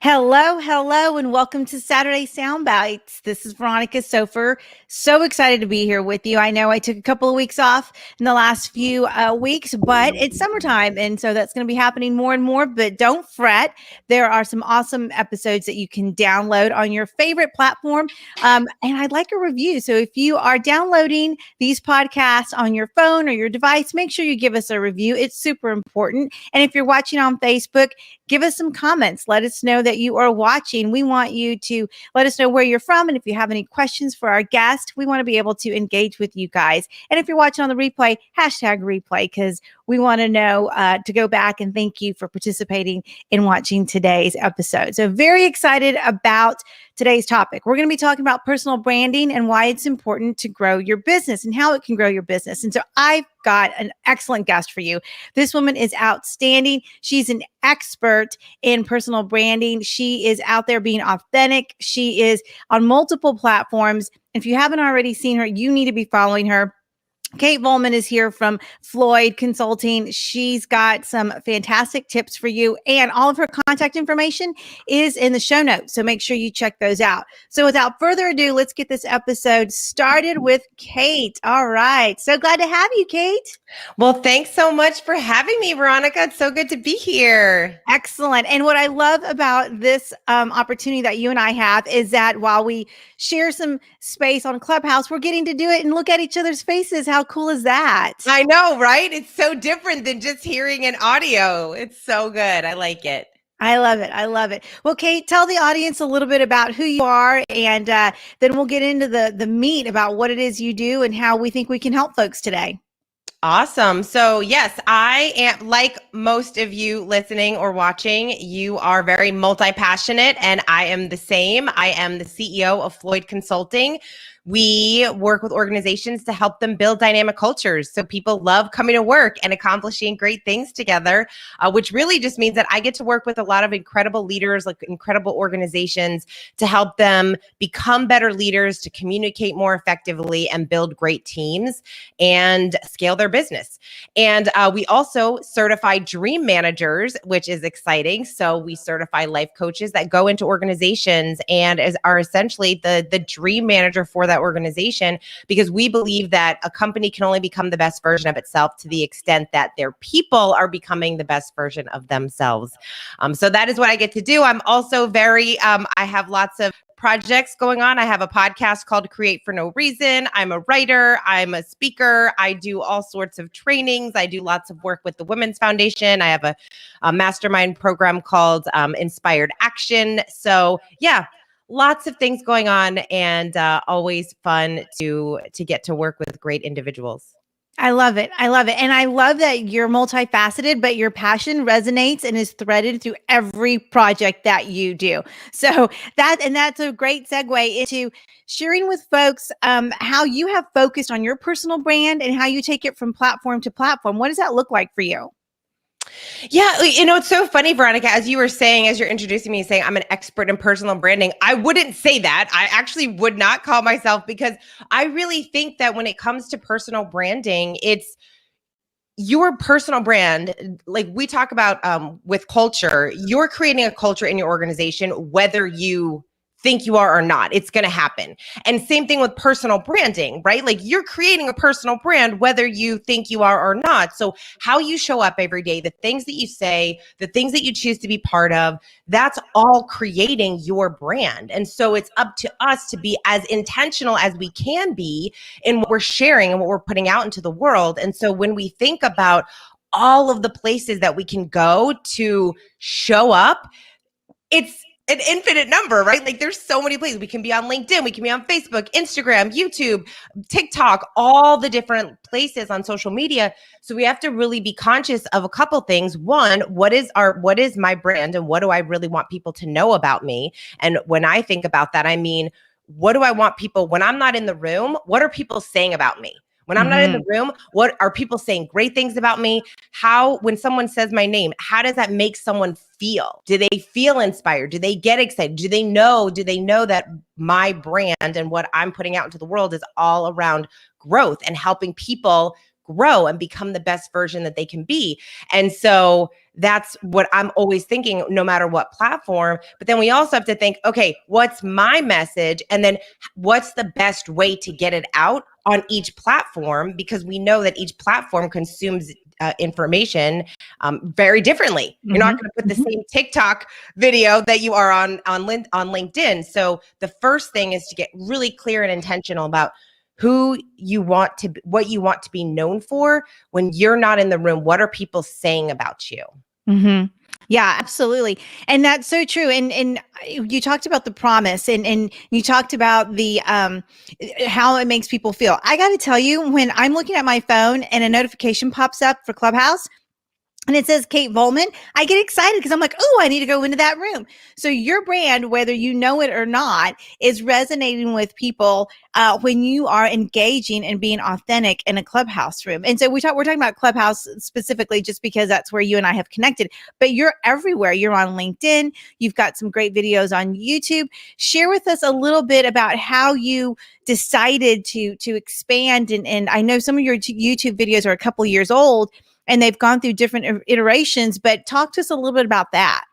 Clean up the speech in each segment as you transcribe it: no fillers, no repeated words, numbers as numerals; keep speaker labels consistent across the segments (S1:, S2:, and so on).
S1: Hello, hello, and welcome to Saturday Soundbites. This is Veronica Sofer. So excited to be here with you. I know I took a couple of weeks off in the last few weeks, but it's summertime, and so that's going to be happening more and more. But don't fret. There are some awesome episodes that you can download on your favorite platform. And I'd like a review. So if you are downloading these podcasts on your phone or your device, make sure you give us a review. It's super important. And if you're watching on Facebook, give us some comments. Let us know that you are watching. We want you to let us know where you're from. And if you have any questions for our guest, we want to be able to engage with you guys. And if you're watching on the replay, hashtag replay, because we want to know to go back and thank you for participating in watching today's episode. So very excited about today's topic. We're going to be talking about personal branding and why it's important to grow your business and how it can grow your business. And so I've got an excellent guest for you. This woman is outstanding. She's an expert in personal branding. She is out there being authentic. She is on multiple platforms. If you haven't already seen her, you need to be following her. Kate Volman is here from Floyd Consulting. She's got some fantastic tips for you, and all of her contact information is in the show notes. So make sure you check those out. So without further ado, let's get this episode started with Kate. All right. So glad to have you, Kate.
S2: Well, thanks so much for having me, Veronica. It's so good to be here.
S1: Excellent. And what I love about this opportunity that you and I have is that while we share some space on Clubhouse, we're getting to do it and look at each other's faces. How cool is that?
S2: I know, right? It's so different than just hearing an audio. It's so good. I like it.
S1: I love it. I love it. Well, Kate, tell the audience a little bit about who you are, and then we'll get into the meat about what it is you do and how we think we can help folks today.
S2: Awesome. So yes, I am, like most of you listening or watching, you are very multi-passionate, and I am the same. I am the CEO of Floyd Consulting. We work with organizations to help them build dynamic cultures. So people love coming to work and accomplishing great things together, which really just means that I get to work with a lot of incredible leaders, like incredible organizations, to help them become better leaders, to communicate more effectively and build great teams and scale their business. And we also certify dream managers, which is exciting. So we certify life coaches that go into organizations and are essentially the dream manager for that organization, because we believe that a company can only become the best version of itself to the extent that their people are becoming the best version of themselves. So that is what I get to do. I'm also very, I have lots of projects going on. I have a podcast called Create for No Reason. I'm a writer. I'm a speaker. I do all sorts of trainings. I do lots of work with the Women's Foundation. I have a mastermind program called Inspired Action. So yeah, lots of things going on, and always fun to get to work with great individuals.
S1: I love it. I love it. And I love that you're multifaceted, but your passion resonates and is threaded through every project that you do. So that's a great segue into sharing with folks how you have focused on your personal brand and how you take it from platform to platform. What does that look like for you?
S2: Yeah, it's so funny, Veronica, as you were saying, as you're introducing me, saying I'm an expert in personal branding. I wouldn't say that. I actually would not call myself, because I really think that when it comes to personal branding, it's your personal brand. Like we talk about with culture, you're creating a culture in your organization, whether you think you are or not. It's going to happen. And same thing with personal branding, right? Like you're creating a personal brand, whether you think you are or not. So how you show up every day, the things that you say, the things that you choose to be part of, that's all creating your brand. And so it's up to us to be as intentional as we can be in what we're sharing and what we're putting out into the world. And so when we think about all of the places that we can go to show up, it's an infinite number, right? Like there's so many places. We can be on LinkedIn, we can be on Facebook, Instagram, YouTube, TikTok, all the different places on social media. So we have to really be conscious of a couple things. One, what is my brand, and what do I really want people to know about me? And when I think about that, I mean, what do I want people, when I'm not in the room, what are people saying about me? When I'm not in the room, what are people saying great things about me? When someone says my name, how does that make someone feel? Do they feel inspired? Do they get excited? Do they know that my brand and what I'm putting out into the world is all around growth and helping people grow and become the best version that they can be? And so that's what I'm always thinking, no matter what platform. But then we also have to think, okay, what's my message? And then what's the best way to get it out on each platform? Because we know that each platform consumes information very differently. You're not going to put the same TikTok video that you are on LinkedIn. So the first thing is to get really clear and intentional about who you want to, what you want to be known for when you're not in the room. What are people saying about you?
S1: Mm-hmm. Yeah, absolutely. And that's so true. And you talked about the promise and you talked about the how it makes people feel. I got to tell you, when I'm looking at my phone and a notification pops up for Clubhouse, and it says Kate Volman, I get excited because I'm like, oh, I need to go into that room. So your brand, whether you know it or not, is resonating with people when you are engaging and being authentic in a Clubhouse room. And so we're talking about Clubhouse specifically just because that's where you and I have connected. But you're everywhere. You're on LinkedIn. You've got some great videos on YouTube. Share with us a little bit about how you decided to expand. And I know some of your YouTube videos are a couple years old, and they've gone through different iterations, but talk to us a little bit about that.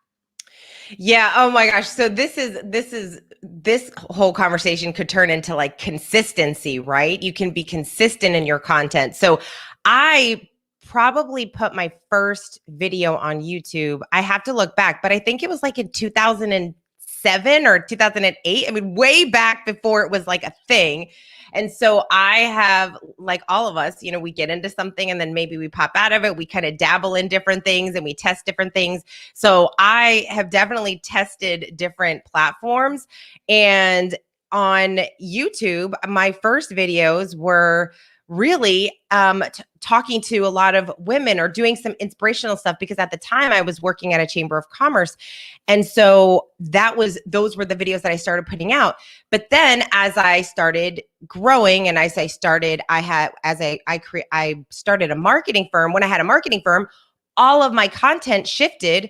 S2: Yeah. Oh my gosh. So this whole conversation could turn into like consistency, right? You can be consistent in your content. So I probably put my first video on YouTube. I have to look back, but I think it was like in 2007 or 2008. I mean, way back before it was like a thing. And so I have, like all of us, we get into something and then maybe we pop out of it. We kind of dabble in different things and we test different things. So I have definitely tested different platforms. And on YouTube, my first videos were really talking to a lot of women or doing some inspirational stuff, because at the time I was working at a chamber of commerce. And so those were the videos that I started putting out. But then as I started growing and as I started, I started a marketing firm. When I had a marketing firm, all of my content shifted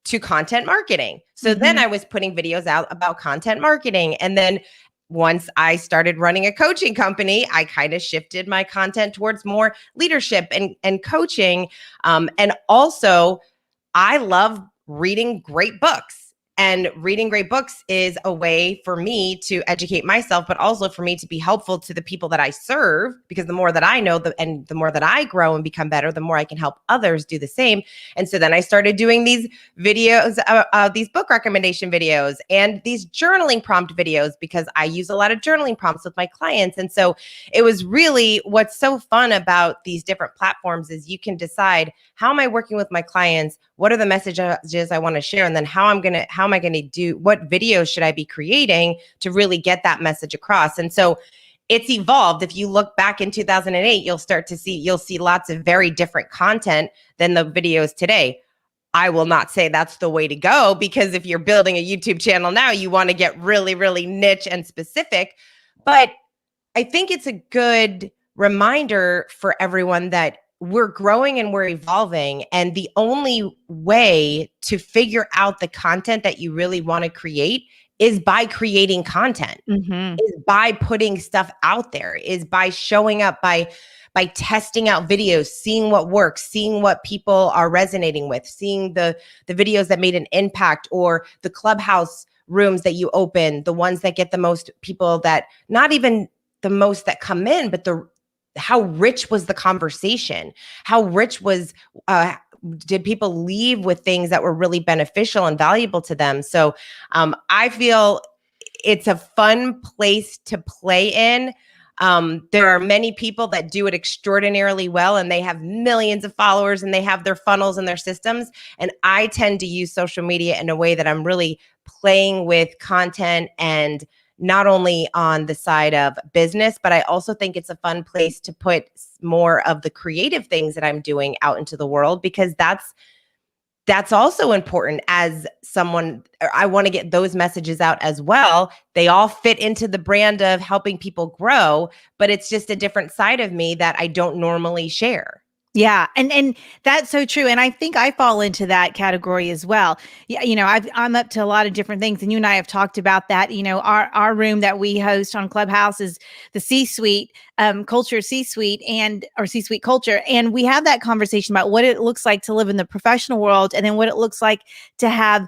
S2: to content marketing. So then I was putting videos out about content marketing. And then once I started running a coaching company, I kind of shifted my content towards more leadership and coaching. And also, I love reading great books. And reading great books is a way for me to educate myself, but also for me to be helpful to the people that I serve, because the more that I know and the more that I grow and become better, the more I can help others do the same. And so then I started doing these videos, these book recommendation videos and these journaling prompt videos, because I use a lot of journaling prompts with my clients. And so it was really, what's so fun about these different platforms is you can decide, how am I working with my clients? What are the messages I want to share? And then how am I going to do, what videos should I be creating to really get that message across? And so it's evolved. If you look back in 2008, you'll see lots of very different content than the videos today. I will not say that's the way to go, because if you're building a YouTube channel now, you want to get really, really niche and specific. But I think it's a good reminder for everyone that we're growing and we're evolving. And the only way to figure out the content that you really want to create is by creating content, is by putting stuff out there, is by showing up, by testing out videos, seeing what works, seeing what people are resonating with, seeing the videos that made an impact, or the Clubhouse rooms that you open, the ones that get the most people, that not even the most that come in, but how rich was the conversation? How rich was, did people leave with things that were really beneficial and valuable to them? So I feel it's a fun place to play in. There are many people that do it extraordinarily well, and they have millions of followers and they have their funnels and their systems. And I tend to use social media in a way that I'm really playing with content, and not only on the side of business, but I also think it's a fun place to put more of the creative things that I'm doing out into the world, because that's also important. As someone, I want to get those messages out as well. They all fit into the brand of helping people grow, but it's just a different side of me that I don't normally share.
S1: Yeah. And that's so true. And I think I fall into that category as well. Yeah, I'm up to a lot of different things. And you and I have talked about that. Our room that we host on Clubhouse is the C-suite culture, C-suite and or C-suite culture. And we have that conversation about what it looks like to live in the professional world, and then what it looks like to have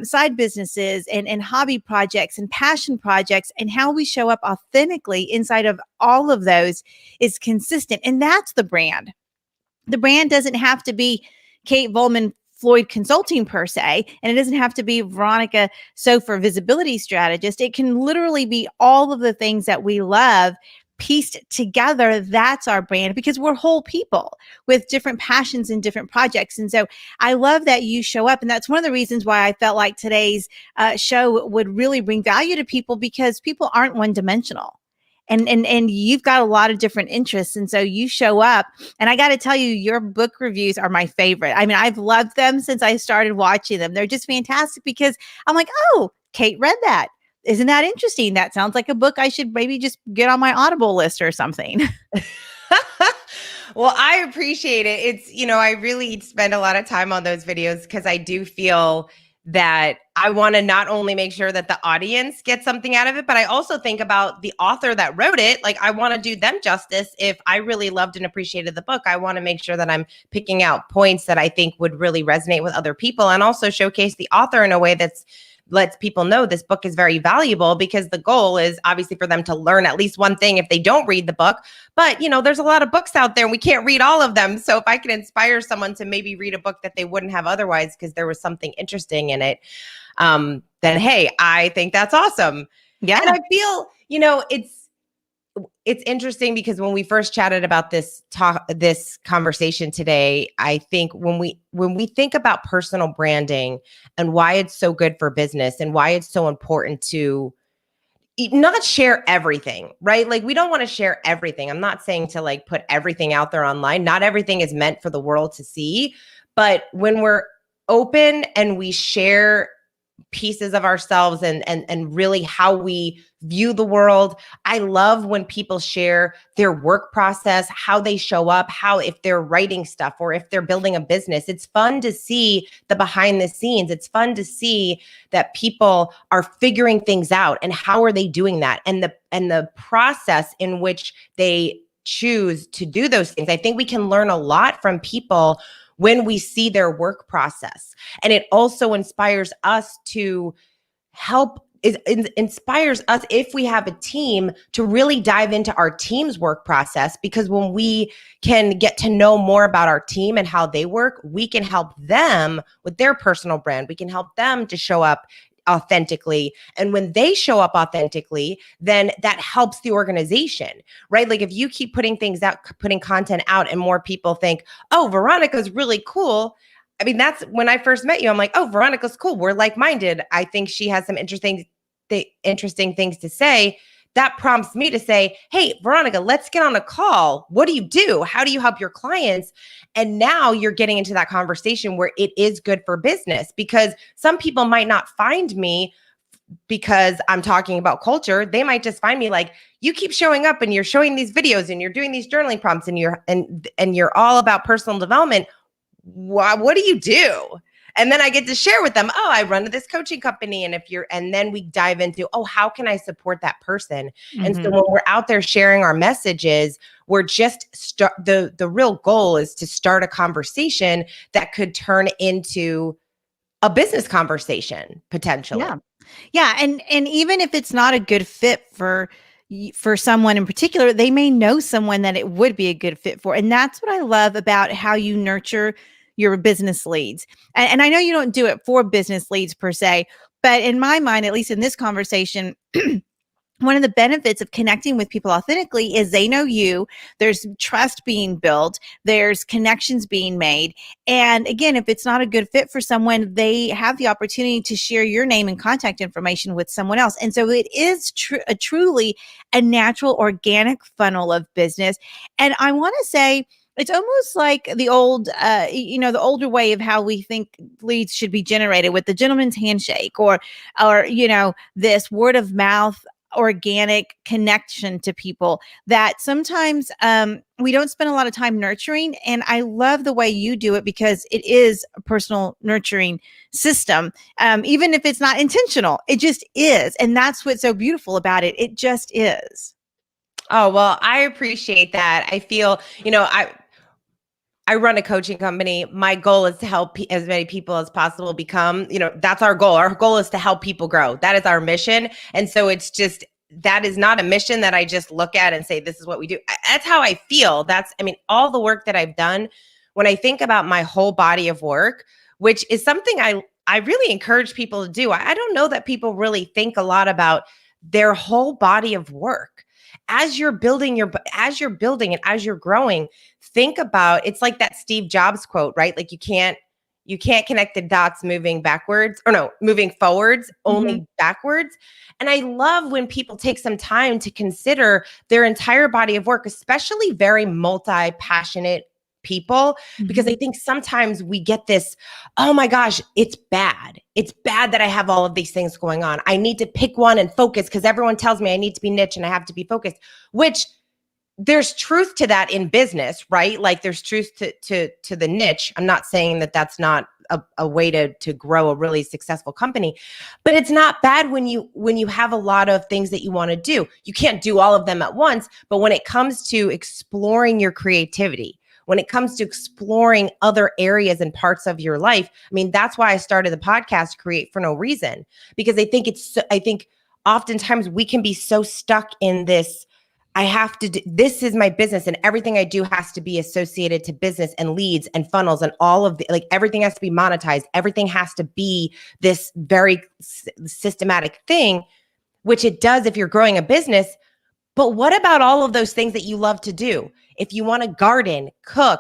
S1: side businesses and hobby projects and passion projects, and how we show up authentically inside of all of those is consistent. And that's the brand doesn't have to be Kate Volman Floyd Consulting per se, and it doesn't have to be Veronica Sofer Visibility Strategist. It can literally be all of the things that we love pieced together. That's our brand, because we're whole people with different passions and different projects. And so I love that you show up. And that's one of the reasons why I felt like today's show would really bring value to people, because people aren't one dimensional. And you've got a lot of different interests. And so you show up, and I got to tell you, your book reviews are my favorite. I mean, I've loved them since I started watching them. They're just fantastic, because I'm like, oh, Kate read that. Isn't that interesting? That sounds like a book I should maybe just get on my Audible list or something.
S2: Well, I appreciate it. It's, I really spend a lot of time on those videos because I do feel that I want to not only make sure that the audience gets something out of it, but I also think about the author that wrote it. Like, I want to do them justice. If I really loved and appreciated the book, I want to make sure that I'm picking out points that I think would really resonate with other people, and also showcase the author in a way that's lets people know this book is very valuable, because the goal is obviously for them to learn at least one thing if they don't read the book. But, there's a lot of books out there and we can't read all of them. So if I can inspire someone to maybe read a book that they wouldn't have otherwise because there was something interesting in it, then, hey, I think that's awesome.
S1: Yeah.
S2: And I feel, it's interesting because when we first chatted about this conversation today, I think when we think about personal branding and why it's so good for business and why it's so important to not share everything, right? Like, we don't want to share everything. I'm not saying to like put everything out there online. Not everything is meant for the world to see, but when we're open and we share pieces of ourselves and really how we view the world. I love when people share their work process, how they show up, how, if they're writing stuff or if they're building a business. It's fun to see the behind the scenes. It's fun to see that people are figuring things out, and how are they doing that, and the process in which they choose to do those things. I think we can learn a lot from people when we see their work process. And it also inspires us to help, it inspires us, if we have a team, to really dive into our team's work process, because when we can get to know more about our team and how they work, we can help them with their personal brand. We can help them to show up authentically. And when they show up authentically, then that helps the organization, right? Like, if you keep putting things out, putting content out, and more people think, oh, Veronica's really cool. I mean, that's when I first met you. I'm like, oh, Veronica's cool. We're like-minded. I think she has some interesting things to say. That prompts me to say, hey, Veronica, let's get on a call. What do you do? How do you help your clients? And now you're getting into that conversation where it is good for business, because some people might not find me because I'm talking about culture. They might just find me like, you keep showing up and you're showing these videos and you're doing these journaling prompts and you're all about personal development. What do you do? And then I get to share with them, oh, I run this coaching company. And then we dive into, oh, how can I support that person? Mm-hmm. And so when we're out there sharing our messages, we're just the real goal is to start a conversation that could turn into a business conversation potentially.
S1: Yeah. Yeah. And even if it's not a good fit for someone in particular, they may know someone that it would be a good fit for. And that's what I love about how you nurture your business leads. And I know you don't do it for business leads per se, but in my mind, at least in this conversation, one of the benefits of connecting with people authentically is they know you, there's trust being built, there's connections being made. And again, if it's not a good fit for someone, they have the opportunity to share your name and contact information with someone else. And so it is truly a natural, organic funnel of business. And I want to say, it's almost like the old, the older way of how we think leads should be generated with the gentleman's handshake or this word of mouth. organic connection to people that sometimes we don't spend a lot of time nurturing. And I love the way you do it because it is a personal nurturing system. Even if it's not intentional, it just is. And that's what's so beautiful about it. It just is.
S2: Oh, well, I appreciate that. I feel, I run a coaching company. My goal is to help as many people as possible become, that's our goal. Our goal is to help people grow. That is our mission. And so it's just, that is not a mission that I just look at and say, this is what we do. That's how I feel. All the work that I've done, when I think about my whole body of work, which is something I really encourage people to do. I don't know that people really think a lot about their whole body of work. As you're building and as you're growing, think about, it's like that Steve Jobs quote, right? Like you can't connect the dots moving forwards, only backwards. And I love when people take some time to consider their entire body of work, especially very multi-passionate people, because I think sometimes we get this, oh my gosh, it's bad. It's bad that I have all of these things going on. I need to pick one and focus because everyone tells me I need to be niche and I have to be focused, which there's truth to that in business, right? Like there's truth to the niche. I'm not saying that that's not a way to grow a really successful company, but it's not bad when you have a lot of things that you want to do. You can't do all of them at once, but when it comes to exploring your creativity, when it comes to exploring other areas and parts of your life, that's why I started the podcast, Create for No Reason, because I think oftentimes we can be so stuck in this, this is my business and everything I do has to be associated to business and leads and funnels and all of everything has to be monetized. Everything has to be this very systematic thing, which it does if you're growing a business. But what about all of those things that you love to do? If you want to garden, cook,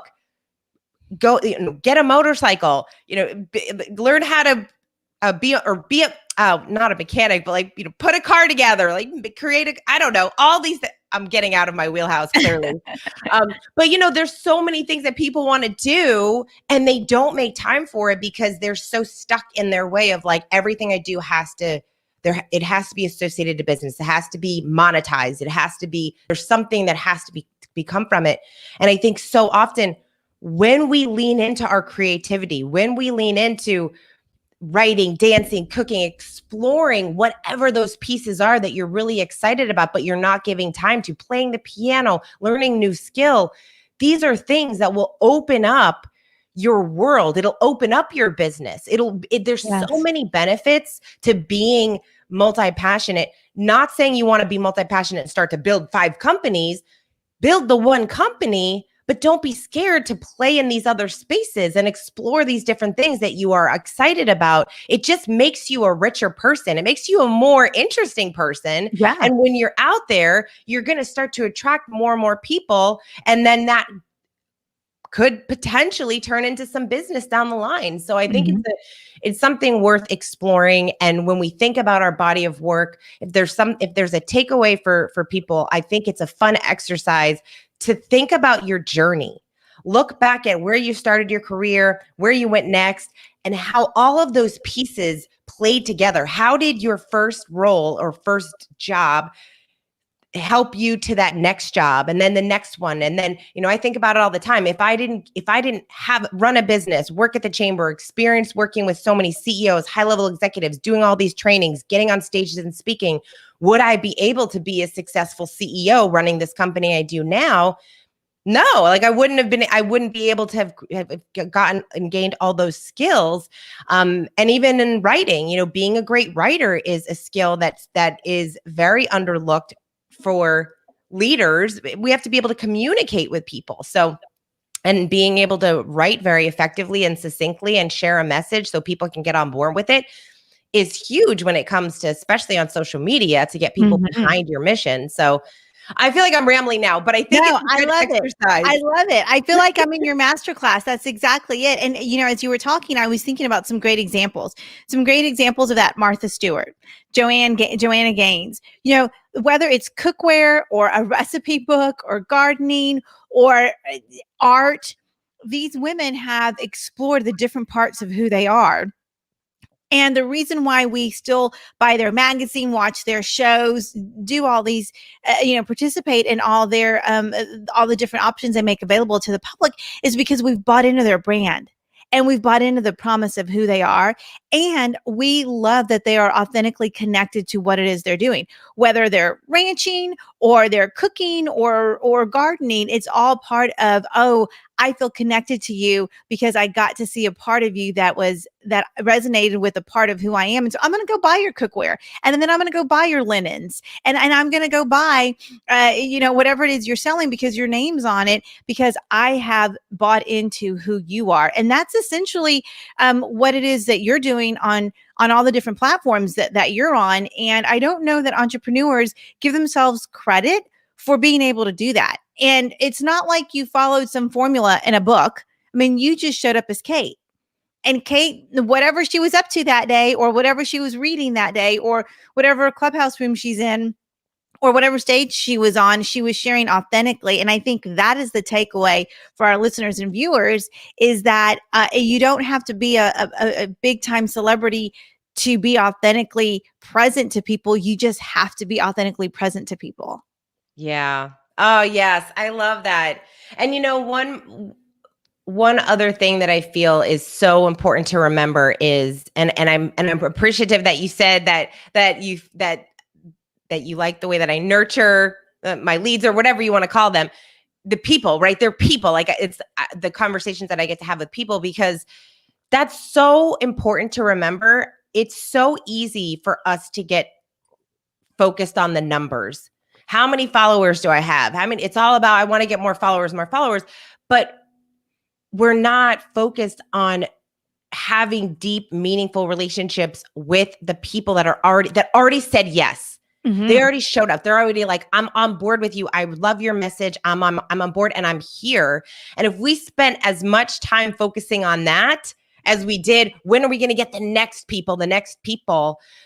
S2: go get a motorcycle, learn how to be not a mechanic, but put a car together, I don't know, all these I'm getting out of my wheelhouse clearly. But there's so many things that people want to do and they don't make time for it because they're so stuck in their way of everything I do it has to be associated to business. It has to be monetized. There's something that has to become from it. And I think so often when we lean into our creativity, when we lean into writing, dancing, cooking, exploring whatever those pieces are that you're really excited about, but you're not giving time to, playing the piano, learning new skill, these are things that will open up your world. It'll open up your business. There's so many benefits to being multi-passionate. Not saying you want to be multi-passionate and start to build 5 companies, build the one company, but don't be scared to play in these other spaces and explore these different things that you are excited about. It just makes you a richer person. It makes you a more interesting person.
S1: Yeah.
S2: And when you're out there, you're going to start to attract more and more people. And then that could potentially turn into some business down the line. So I think it's something worth exploring. And when we think about our body of work, if there's a takeaway for people, I think it's a fun exercise to think about your journey. Look back at where you started your career, where you went next, and how all of those pieces played together. How did your first role or first job help you to that next job and then the next one? And then, I think about it all the time. If I didn't run a business, work at the chamber, experience working with so many CEOs, high-level executives, doing all these trainings, getting on stages and speaking, would I be able to be a successful CEO running this company I do now? No, I wouldn't be able to have gotten and gained all those skills. And even in writing, being a great writer is a skill that is very underlooked for leaders. We have to be able to communicate with people. So, and being able to write very effectively and succinctly and share a message so people can get on board with it is huge when it comes to, especially on social media, to get people behind your mission. So I feel like I'm rambling now, but I think it's a good exercise.
S1: I love it. I feel like I'm in your masterclass. That's exactly it. And, as you were talking, I was thinking about some great examples of that. Martha Stewart, Joanna Gaines, whether it's cookware or a recipe book or gardening or art, these women have explored the different parts of who they are And the reason why we still buy their magazine, watch their shows, do all these, participate in all all the different options they make available to the public is because we've bought into their brand and we've bought into the promise of who they are. And we love that they are authentically connected to what it is they're doing, whether they're ranching or they're cooking or gardening. It's all part of, I feel connected to you because I got to see a part of you that resonated with a part of who I am. And so I'm going to go buy your cookware, and then I'm going to go buy your linens, and I'm going to go buy, whatever it is you're selling because your name's on it, because I have bought into who you are. And that's essentially what it is that you're doing on all the different platforms that you're on. And I don't know that entrepreneurs give themselves credit for being able to do that. And it's not like you followed some formula in a book. I mean, you just showed up as Kate. And Kate, whatever she was up to that day, or whatever she was reading that day, or whatever clubhouse room she's in, or whatever stage she was on, she was sharing authentically. And I think that is the takeaway for our listeners and viewers, is that you don't have to be a big time celebrity to be authentically present to people. You just have to be authentically present to people.
S2: Yeah. Oh, yes. I love that. And one other thing that I feel is so important to remember is, and I'm appreciative that you said that you like the way that I nurture my leads, or whatever you want to call them, the people, right? They're people. Like, it's the conversations that I get to have with people, because that's so important to remember. It's so easy for us to get focused on the numbers. How many followers do I have? It's all about, I want to get more followers, but we're not focused on having deep, meaningful relationships with the people that already said yes. Mm-hmm. They already showed up. They're already like, I'm on board with you. I love your message. I'm on board, and I'm here. And if we spent as much time focusing on that as we did, when are we going to get the next people,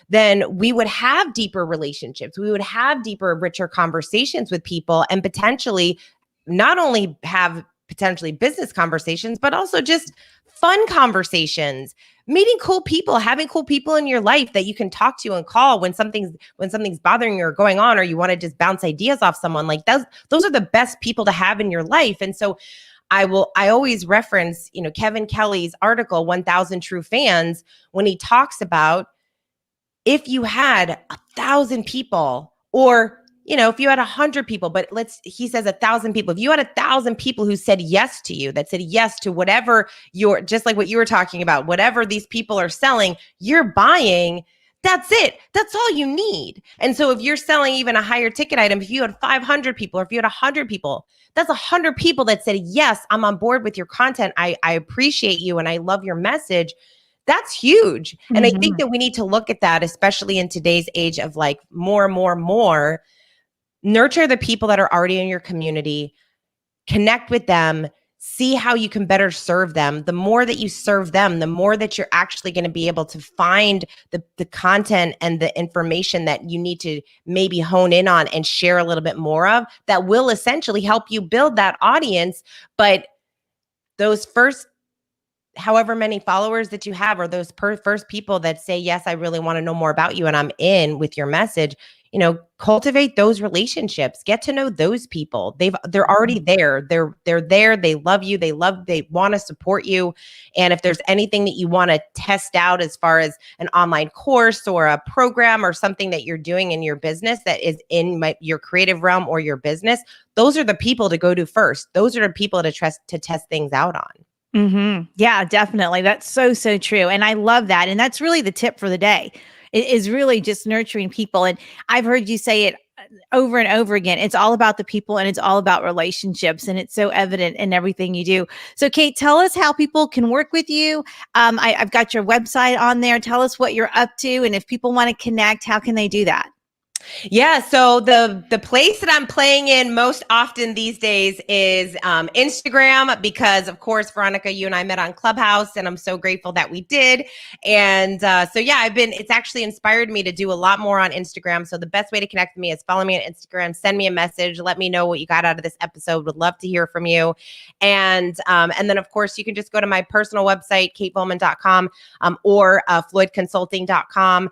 S2: then we would have deeper relationships. We would have deeper, richer conversations with people, and potentially not only have potentially business conversations, but also just fun conversations, meeting cool people, having cool people in your life that you can talk to and call when something's bothering you or going on, or you want to just bounce ideas off someone. Like, those are the best people to have in your life. And so I always reference, Kevin Kelly's article, 1,000 True Fans, when he talks about, if you had 1,000 people, or, if you had 100 people, but he says 1,000 people, if you had 1,000 people who said yes to you, that said yes to whatever just like what you were talking about, whatever these people are selling, you're buying, that's it. That's all you need. And so if you're selling even a higher ticket item, if you had 500 people, or if you had 100 people, that's 100 people that said, yes, I'm on board with your content. I appreciate you, and I love your message. That's huge. Mm-hmm. And I think that we need to look at that, especially in today's age of like more. Nurture the people that are already in your community, connect with them, see how you can better serve them. The more that you serve them, the more that you're actually going to be able to find the content and the information that you need to maybe hone in on and share a little bit more of, that will essentially help you build that audience. But those first however many followers that you have, or those first people that say, yes, I really want to know more about you and I'm in with your message, cultivate those relationships, get to know those people. They're already there. They're there. They love you. They want to support you. And if there's anything that you want to test out as far as an online course or a program or something that you're doing in your business that is in your creative realm or your business, those are the people to go to first. Those are the people to test things out on.
S1: Mm-hmm. Yeah, definitely. That's so true. And I love that. And that's really the tip for the day. It is really just nurturing people. And I've heard you say it over and over again. It's all about the people, and it's all about relationships. And it's so evident in everything you do. So Kate, tell us how people can work with you. I've got your website on there. Tell us what you're up to. And if people want to connect, how can they do that?
S2: Yeah, so the place that I'm playing in most often these days is Instagram, because of course, Veronica, you and I met on Clubhouse, and I'm so grateful that we did. And so yeah, it's actually inspired me to do a lot more on Instagram. So the best way to connect with me is follow me on Instagram, send me a message, let me know what you got out of this episode. Would love to hear from you. And then of course you can just go to my personal website, katevolman.com, or floydconsulting.com.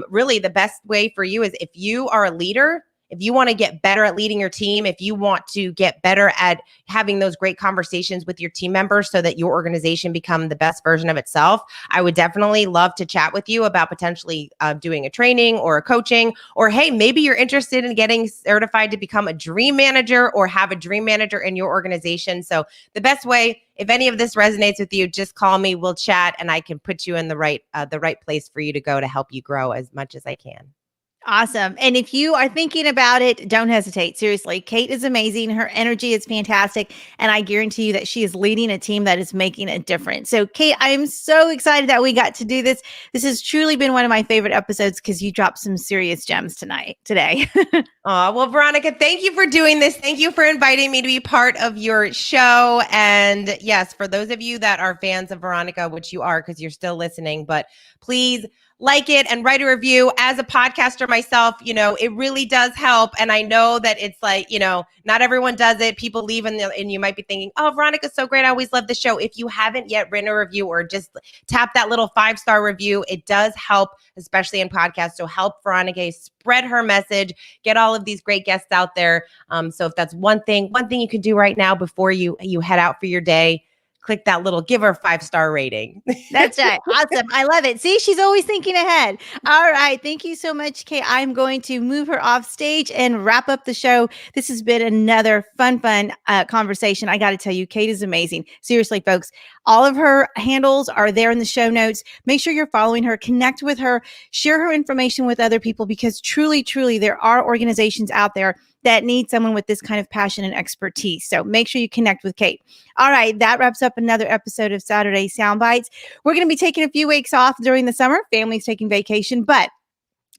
S2: Really, the best way for you is, if you are a leader, if you want to get better at leading your team, if you want to get better at having those great conversations with your team members so that your organization become the best version of itself, I would definitely love to chat with you about potentially doing a training or a coaching, or hey, maybe you're interested in getting certified to become a dream manager or have a dream manager in your organization. So the best way, if any of this resonates with you, just call me, we'll chat, and I can put you in the right place for you to go to help you grow as much as I can.
S1: Awesome. And if you are thinking about it, don't hesitate. Seriously, Kate is amazing. Her energy is fantastic. And I guarantee you that she is leading a team that is making a difference. So, Kate, I am so excited that we got to do this. This has truly been one of my favorite episodes because you dropped some serious gems today.
S2: Well, Veronica, thank you for doing this. Thank you for inviting me to be part of your show. And yes, for those of you that are fans of Veronica, which you are because you're still listening, but please like it and write a review. As a podcaster myself, it really does help. And I know that it's like, not everyone does it. People leave and you might be thinking, oh, Veronica's so great. I always love the show. If you haven't yet written a review or just tap that little 5-star review, it does help, especially in podcasts. So help Veronica spread her message, get all of these great guests out there. So if that's one thing you can do right now before you head out for your day, click that little, give her a 5-star rating.
S1: That's right. Awesome. I love it. See, she's always thinking ahead. All right. Thank you so much, Kate. I'm going to move her off stage and wrap up the show. This has been another fun conversation. I got to tell you, Kate is amazing. Seriously, folks, all of her handles are there in the show notes. Make sure you're following her, connect with her, share her information with other people, because truly, truly, there are organizations out there that need someone with this kind of passion and expertise. So make sure you connect with Kate. All right, that wraps up another episode of Saturday Soundbites. We're going to be taking a few weeks off during the summer. Family's taking vacation, but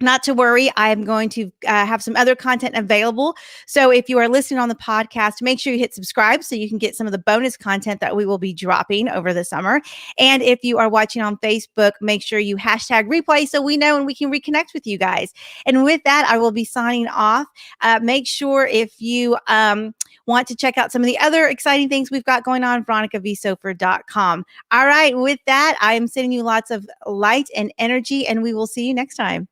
S1: not to worry. I'm going to have some other content available. So if you are listening on the podcast, make sure you hit subscribe so you can get some of the bonus content that we will be dropping over the summer. And if you are watching on Facebook, make sure you hashtag replay so we know and we can reconnect with you guys. And with that, I will be signing off. Make sure if you want to check out some of the other exciting things we've got going on, veronicavsofer.com. All right. With that, I am sending you lots of light and energy, and we will see you next time.